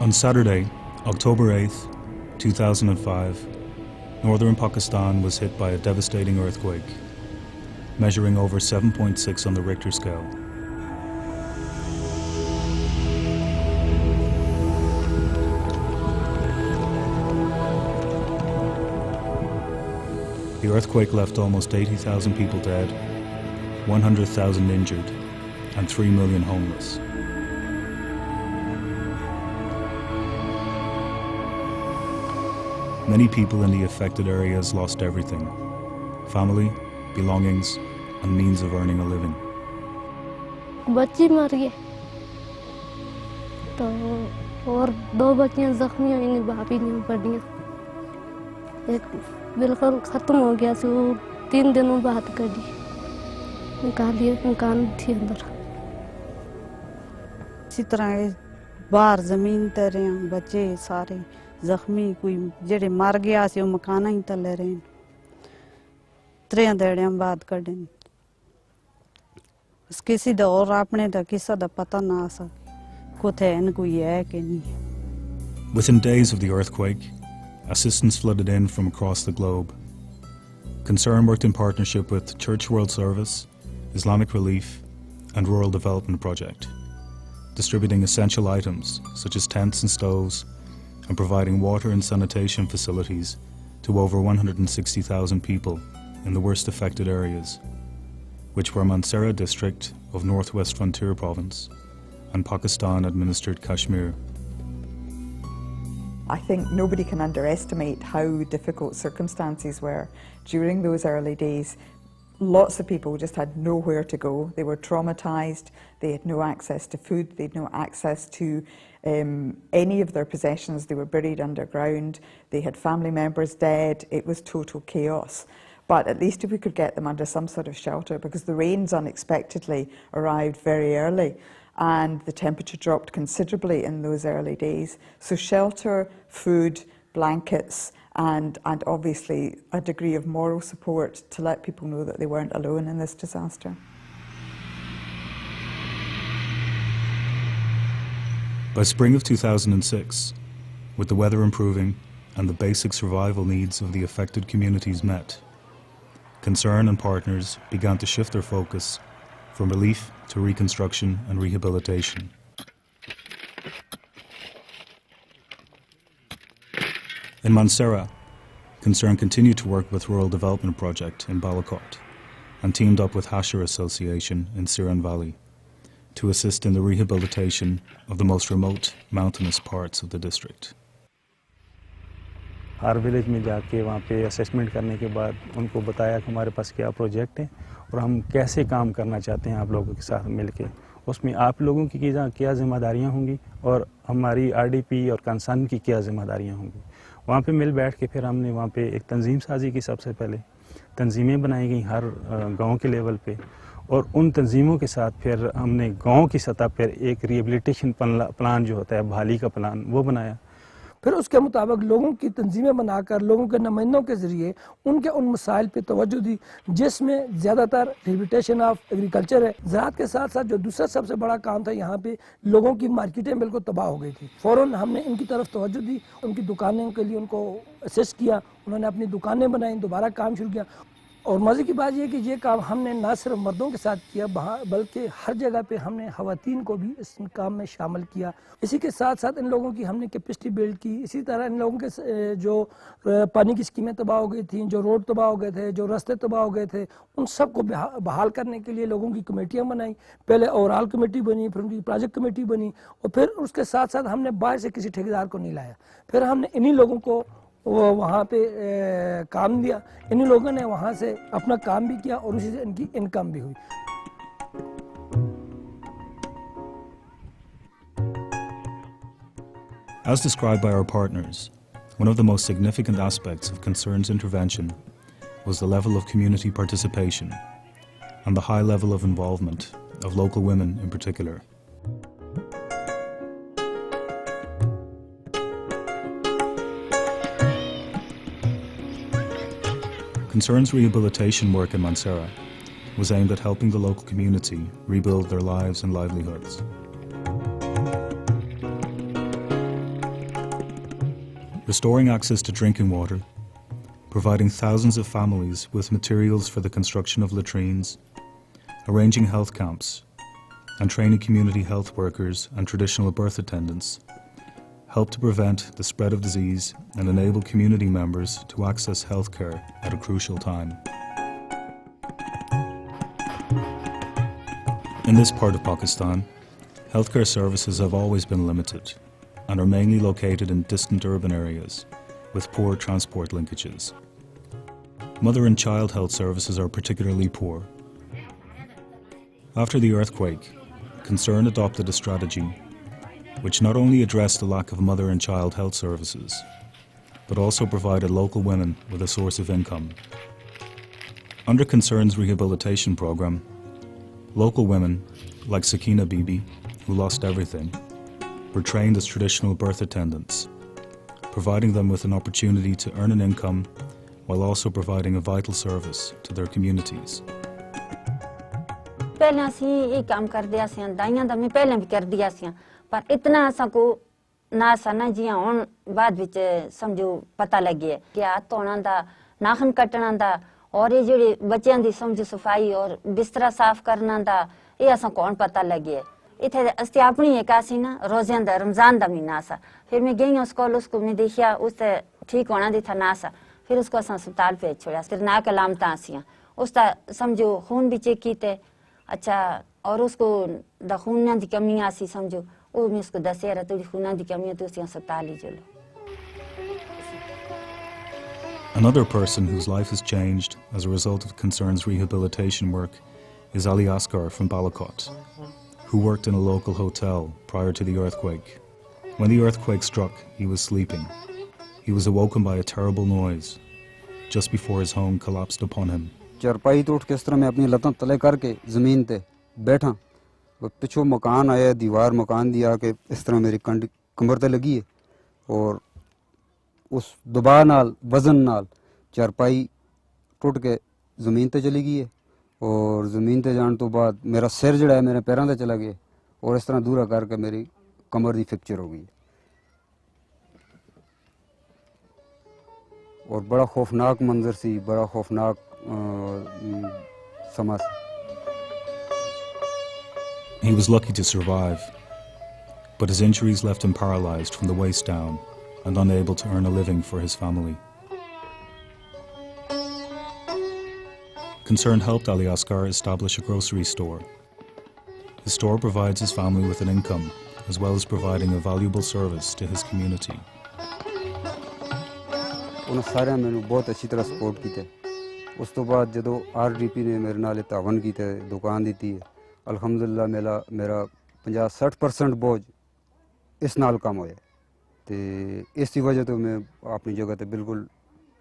On Saturday, October 8th, 2005, northern Pakistan was hit by a devastating earthquake, measuring over 7.6 on the Richter scale. The earthquake left almost 80,000 people dead, 100,000 injured, and 3 million homeless. Many people in the affected areas lost everything: family, belongings, and means of earning a living. बच्ची मर गए तो और 2 बच्चियां जख्मी हुई, इन्हें भाभी नहीं पड़ी। एक बिल्कुल खत्म हो गया, सो 3 दिनों बाद कड़ी निकाली, मकान थी अंदर। इसी तरह बाहर जमीन ते रहे बच्चे सारे जख्मी, कोई जेड़े मर गया से मकाना ही तले रहे 3 दिहाड़ियां बाद कड़े। किसी दा और अपने दा किसा दा पता ना आ सके कुथे न कोई है कि नहीं। Within days of the earthquake, assistance flooded in from across the globe. Concern worked in partnership with Church World Service, Islamic Relief, and Rural Development Project, distributing essential items such as tents and stoves, and providing water and sanitation facilities to over 160,000 people in the worst affected areas, which were Mansehra district of Northwest Frontier Province and Pakistan-administered Kashmir. I think nobody can underestimate how difficult circumstances were during those early days. Lots of people just had nowhere to go. They were traumatised, they had no access to food, they had no access to any of their possessions. They were buried underground, they had family members dead. It was total chaos. But at least if we could get them under some sort of shelter, because the rains unexpectedly arrived very early and the temperature dropped considerably in those early days. So shelter, food, blankets, and obviously a degree of moral support to let people know that they weren't alone in this disaster. By spring of 2006, with the weather improving and the basic survival needs of the affected communities met, Concern and partners began to shift their focus from relief to reconstruction and rehabilitation. In Mansehra, Concern continued to work with Rural Development Project in Balakot and teamed up with HASHAR Association in Siran Valley to assist in the rehabilitation of the most remote mountainous parts of the district. Her village में जाके वहाँ पे assessment करने के बाद उनको बताया कि हमारे पास क्या प्रोजेक्ट है और हम कैसे काम करना चाहते हैं आप लोगों के साथ मिलके। उसमें आप लोगों की क्या जिम्मेदारियाँ होंगी और हमारी आरडीपी और कंसर्न की क्या जिम्मेदारियाँ होंगी। वहाँ पे मिल बैठ के फिर हमने वहाँ पे एक तंजीम साजी की। सबसे पहले तंजीमें बनाई गई हर गांव के लेवल पे और उन तंजीमों के साथ फिर हमने गांव की सतह पर एक रिहेबिलिटेशन प्लान जो होता है, बहाली का प्लान, वो बनाया। फिर उसके मुताबिक लोगों की तंजीमें बनाकर लोगों के नुमाइंदों के ज़रिए उनके उन मसाइल पे तवज्जो दी, जिसमें ज़्यादातर रिहेबिलिटेशन ऑफ एग्रीकल्चर है। ज़राअत के साथ साथ जो दूसरा सबसे बड़ा काम था, यहाँ पे लोगों की मार्केटें बिल्कुल तबाह हो गई थी। फ़ौरन हमने इनकी तरफ तवज्जो दी, उनकी दुकानों के लिए उनको असिस्ट किया, उन्होंने अपनी दुकानें बनाई, दोबारा काम शुरू किया। और मज़े की बात यह कि ये काम हमने ना सिर्फ मर्दों के साथ किया, बल्कि हर जगह पे हमने ख़वातीन को भी इस काम में शामिल किया। इसी के साथ साथ इन लोगों की हमने कैपेसिटी बिल्ड की। इसी तरह इन लोगों के जो पानी की स्कीमें तबाह हो गई थी, जो रोड तबाह हो गए थे, जो रास्ते तबाह हो गए थे, उन सब को बहाल करने के लिए लोगों की कमेटियाँ बनाई। पहले ओवरऑल कमेटी बनी, फिर उनकी प्रोजेक्ट कमेटी बनी और फिर उसके साथ साथ हमने बाहर से किसी ठेकेदार को नहीं लाया। फिर हमने इन्हीं लोगों को वो वहाँ पे काम दिया, इन्हीं लोगों ने वहाँ से अपना काम भी किया और उसी से इनकी इनकम भी हुई। As described by our partners, one of the most significant aspects of Concern's intervention was the level of community participation and the high level of involvement of local women in particular. Concern's rehabilitation work in Mansehra was aimed at helping the local community rebuild their lives and livelihoods. restoring access to drinking water, providing thousands of families with materials for the construction of latrines, arranging health camps, and training community health workers and traditional birth attendants help to prevent the spread of disease and enable community members to access healthcare at a crucial time. In this part of Pakistan, healthcare services have always been limited and are mainly located in distant urban areas with poor transport linkages. Mother and child health services are particularly poor. After the earthquake, Concern adopted a strategy which not only addressed the lack of mother and child health services, but also provided local women with a source of income. Under Concern's rehabilitation program, local women, like Sakina Bibi, who lost everything, were trained as traditional birth attendants, providing them with an opportunity to earn an income while also providing a vital service to their communities. पहले असी ये काम कर दिया सी दाइयां दा मैं पहले भी कर दिया सी पर इतना असा को ना सना जिया हुन बाद विच समझो पता लगे कि हाथ धोना दा नाखन कटना दा और ये जेडी बच्चों दी समझो सफाई और बिस्तरा साफ करना दा ये असा कौन पता लगे इथे अस्ति अपनी एक आसी ना रोज़ान दा रमजान दा महीना सा फिर मैं गई स्कूल उसको मैं देखिया उससे ठीक होना दी था ना सा फिर उसको असा अस्पताल भेज छोड़ा फिर ना कलामता आसियां उसका समझो खून भी चेक कीते अच्छा और उसको खून दी कमी आसी समझो वो मैं उसको दसे रहा थोड़ी खून दी कमी है तो उसे अस्पताल ही चलो. Another person whose life has changed as a result of Concern's rehabilitation work is Ali Asghar from Balakot, who worked in a local hotel prior to the earthquake. When the earthquake struck, he was sleeping. He was awoken by a terrible noise just before his home collapsed upon him. चरपाई तो उठ के इस तरह मैं अपनी लतां तले करके ज़मीन पे बैठा वो पिछो मकान आया दीवार मकान दिया कि इस तरह मेरी कमर ते लगी है और उस दबाव नाल वजन नाल चरपाई टूट के ज़मीन ते चली गई है और ज़मीन ते जाने तो बाद मेरा सिर जड़ा है मेरे पैरों ते चला गया और इस तरह दूरा करके मेरी कमर दी फ्रैक्चर हो गई और बड़ा खौफनाक मंजर सी बड़ा खौफनाक समा सी. He was lucky to survive, but his injuries left him paralyzed from the waist down and unable to earn a living for his family. Concern helped Ali Asghar establish a grocery store. His store provides his family with an income, as well as providing a valuable service to his community. उन्होंने सारे मैंने बहुत अच्छी तरह support किया. उस तो बाद जो RDP ने मेरे नाल तावन की दुकान दी है अल्हम्दुलिल्लाह मेरा 50-60% बोझ इस नाल कम होया तो इसी वजह तो मैं अपनी जगह पे बिल्कुल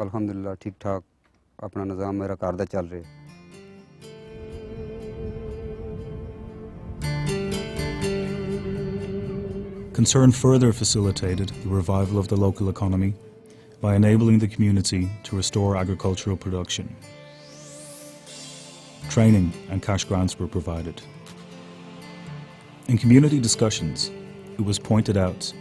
अल्हम्दुलिल्लाह ठीक ठाक अपना निज़ाम मेरा कारदा चल रहा है. Concern further facilitated the revival of the local economy by enabling the community to restore agricultural production. Training and cash grants were provided. In community discussions, it was pointed out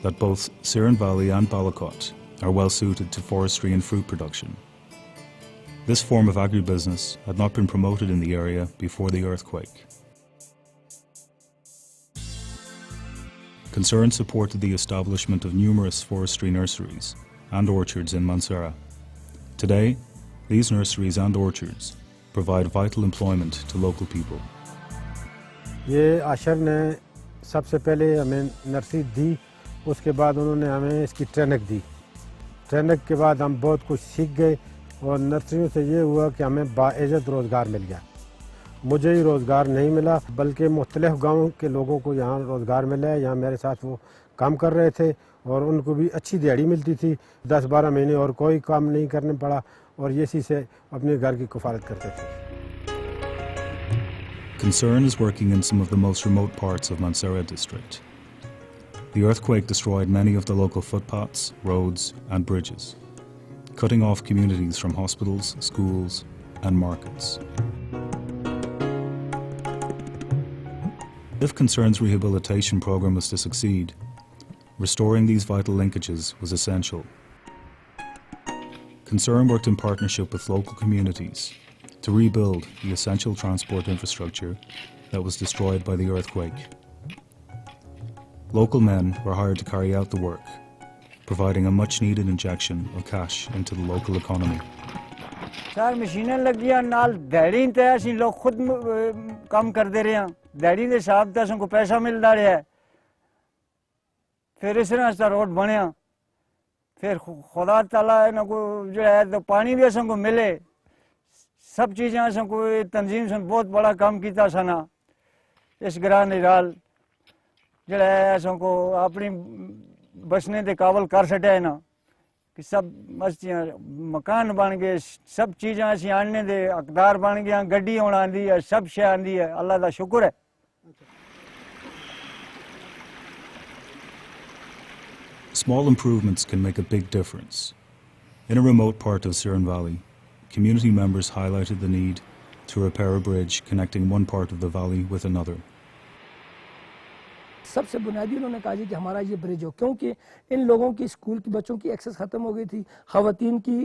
that both Siran Valley and Balakot are well suited to forestry and fruit production. This form of agribusiness had not been promoted in the area before the earthquake. Concern supported the establishment of numerous forestry nurseries and orchards in Mansehra. Today, these nurseries and orchards provide vital employment to local people. ये HASHAR ने सबसे पहले हमें nursery दी उसके बाद उन्होंने हमें इसकी ट्रेनिंग दी. ट्रेनिंग के बाद हम बहुत कुछ सीख गए और नर्सरियों से ये हुआ कि हमें बाइज़्ज़त रोज़गार मिल गया. मुझे ही रोज़गार नहीं मिला बल्कि मुख्तलिफ गाँव के लोगों को यहाँ रोज़गार मिला है. यहाँ मेरे साथ वो काम कर रहे थे और उनको भी अच्छी दिहाड़ी मिलती थी. 10-12 महीने और कोई काम नहीं करने पड़ा और ये इसी से अपने घर की कफालत करते थे. Concern is working in some of the most remote parts of Mansehra district. The earthquake destroyed many of the local footpaths, roads and bridges, cutting off communities from hospitals, schools and markets. If Concern's rehabilitation program was to succeed, Restoring these vital linkages was essential. Concern worked in partnership with local communities to rebuild the essential transport infrastructure that was destroyed by the earthquake. Local men were hired to carry out the work, providing a much-needed injection of cash into the local economy. Sir मशीनें लगियां नाल दिहाड़ी ते असीं लोग खुद काम करते रहे हैं दिहाड़ी के हिसाब ते असां को पैसा मिलता रहा है फिर इस तरह रोड बनया फिर खुदा ताला इन्हां को जो है तो पानी भी असां को मिले सब चीज़ें असां को तंजीम से बहुत बड़ा काम किया सना इस ग्रां नाल जो है असां को अपनी बसने के काबल कर छड्या है ना कि सब मस्तियां मकान बन गए सब चीज़ें असीं आने दे हकदार बन गए गड्डी होना आंदी है सब शे आंदी है अल्लाह दा शुक्र है। Small improvements can make a big difference. In a remote part of Siran Valley, community members highlighted the need to repair a bridge connecting one part of the valley with another. सबसे बुनियादी उन्होंने कहा जी कि हमारा ये bridge हो क्योंकि इन लोगों की स्कूल की बच्चों की एक्सेस ख़त्म हो गई थी ख़वातीन की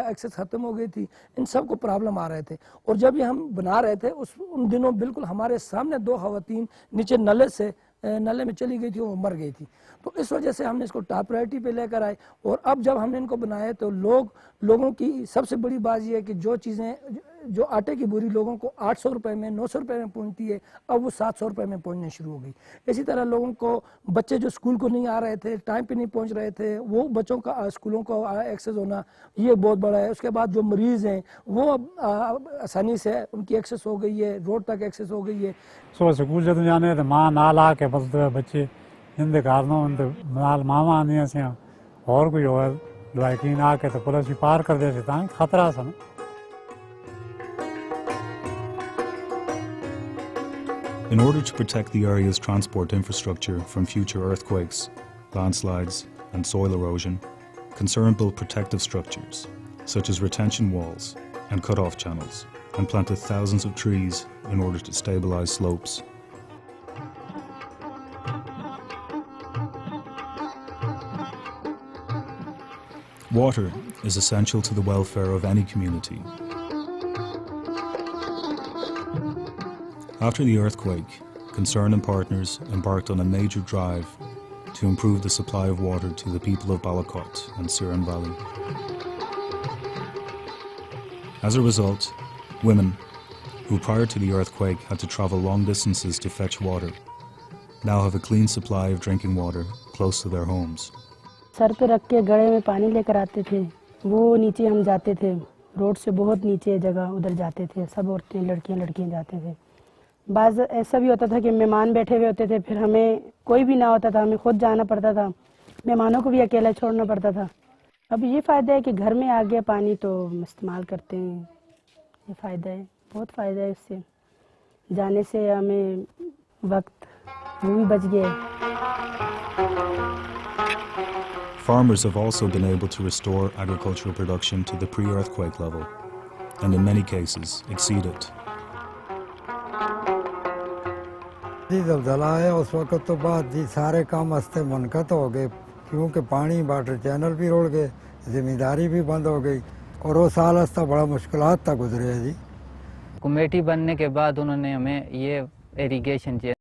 एक्सेस ख़त्म हो गई थी इन सब को प्रॉब्लम आ रहे थे और जब ये हम बना रहे थे उन दिनों बिल्कुल हमारे सामने दो ख़वातीन नीचे नले में चली गई थी वो मर गई थी तो इस वजह से हमने इसको टॉप प्रायोरिटी पे लेकर आए और अब जब हमने इनको बनाया तो लोगों की सबसे बड़ी बात यह है कि जो चीज़ें जो आटे की बोरी लोगों को 800 रुपये में 900 रुपये में पहुंचती है अब वो 700 रुपये में पहुंचने शुरू हो गई। इसी तरह लोगों को बच्चे जो स्कूल को नहीं आ रहे थे टाइम पे नहीं पहुंच रहे थे वो बच्चों का स्कूलों को एक्सेस होना ये बहुत बड़ा है। उसके बाद जो मरीज़ हैं वो अब आसानी से उनकी एक्सेस हो गई है रोड तक एक्सेस हो गई है। सो स्कूल जो जाने तो माँ नाल आके बस बच्चे इनके कारण नाल मावा आंदियां सी और कोई हो दवाई आके तो पुलिस पार कर दे खतरा सा। In order to protect the area's transport infrastructure from future earthquakes, landslides, and soil erosion, Concern built protective structures, such as retention walls and cut-off channels, and planted thousands of trees in order to stabilize slopes. Water is essential to the welfare of any community. After the earthquake, Concern and partners embarked on a major drive to improve the supply of water to the people of Balakot and Siran Valley. As a result, women, who prior to the earthquake had to travel long distances to fetch water, now have a clean supply of drinking water close to their homes. Sir पे रख के गड़े में पानी लेकर आते थे वो नीचे हम जाते थे रोड से बहुत नीचे जगह उधर जाते थे सब औरतें लड़कियां जाते थे। बाज़ ऐसा भी होता था कि मेहमान बैठे हुए होते थे फिर हमें कोई भी ना होता था हमें खुद जाना पड़ता था मेहमानों को भी अकेला छोड़ना पड़ता था। अब ये फ़ायदा है कि घर में आ गया पानी तो इस्तेमाल करते हैं ये फ़ायदा है बहुत फ़ायदा है इससे जाने से हमें वक्त वो भी बच गया। Farmers have also been able to restore agricultural production to the pre-earthquake level, and in many cases exceed it. जी जब जला है उस वक्त तो बाद जी सारे काम हस्ते मुनक़त हो गए क्योंकि पानी वाटर चैनल भी रुड़ गए ज़िम्मेदारी भी बंद हो गई और वो साल हस्ता बड़ा मुश्किलात तक गुजरे है जी। कमेटी बनने के बाद उन्होंने हमें ये इरिगेशन